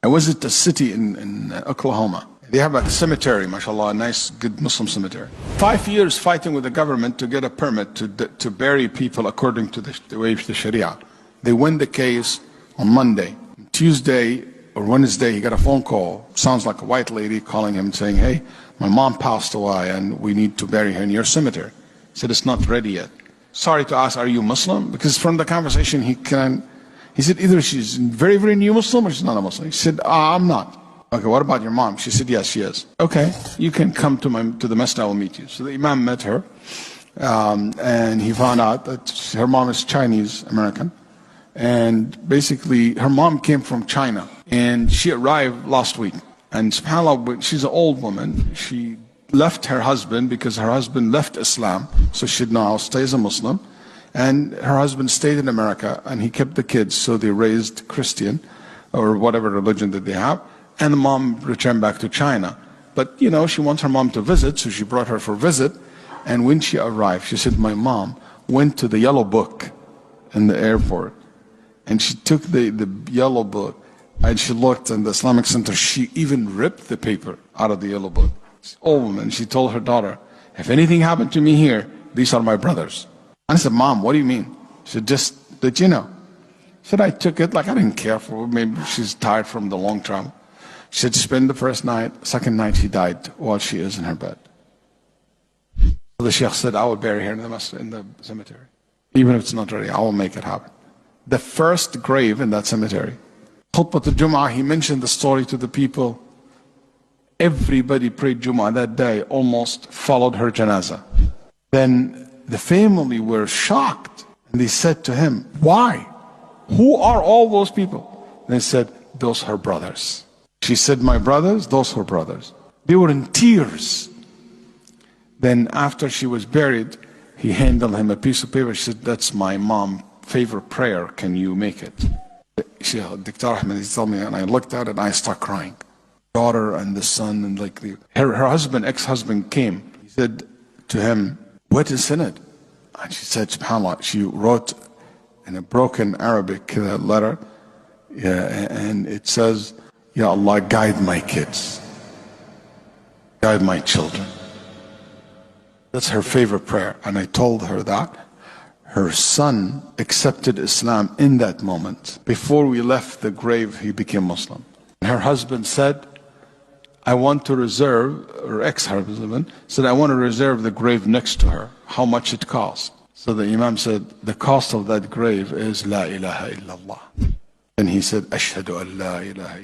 I visited a city in Oklahoma. They have a cemetery, mashallah, a nice, good Muslim cemetery. 5 years fighting with the government to get a permit to bury people according to the way of the Sharia. They win the case on Monday. Tuesday or Wednesday, he got a phone call. Sounds like a white lady calling him saying, hey, my mom passed away and we need to bury her in your cemetery. He said, it's not ready yet. Sorry to ask, are you Muslim? Because from the conversation, he said either she's very, very new Muslim or she's not a Muslim. He said, I'm not. Okay, what about your mom? She said, yes, she is. Okay, you can come to the masjid, I will meet you. So the Imam met her, and he found out that her mom is Chinese American. And basically, her mom came from China, and she arrived last week. And subhanAllah, she's an old woman. She left her husband because her husband left Islam, so she now stays a Muslim. And her husband stayed in America, and he kept the kids, so they raised Christian, or whatever religion that they have. And the mom returned back to China. But, you know, she wants her mom to visit, so she brought her for a visit. And when she arrived, she said, my mom went to the yellow book in the airport. And she took the yellow book, and she looked in the Islamic Center. She even ripped the paper out of the yellow book. This old woman, she told her daughter, if anything happened to me here, these are my brothers. And I said, Mom, what do you mean? She said, just that you know. She said, I took it, like I didn't care for her. Maybe she's tired from the long travel. She said, spend the first night, second night she died while she is in her bed. So the Sheikh said, I will bury her in the cemetery. Even if it's not ready, I will make it happen. The first grave in that cemetery. Khutbah al-Jum'ah, he mentioned the story to the people. Everybody prayed Jum'ah that day, almost followed her janazah. Then the family were shocked. And they said to him, why? Who are all those people? And they said, those are her brothers. She said, my brothers, those were brothers. They were in tears. Then after she was buried, he handed him a piece of paper. She said, that's my mom's favorite prayer. Can you make it? Dr. Ahmed, he told me, and I looked at it and I started crying. Daughter and the son, and like her husband, ex-husband came. He said to him, what is in it? And she said, subhanAllah, she wrote in a broken Arabic letter, and it says, Ya Allah, guide my kids, guide my children. That's her favorite prayer. And I told her that. Her son accepted Islam in that moment. Before we left the grave, he became Muslim. Her husband said, I want to reserve, or ex-husband said, I want to reserve the grave next to her. How much it costs? So the Imam said, the cost of that grave is La ilaha illallah. And he said, Ashhadu an la ilaha illallah.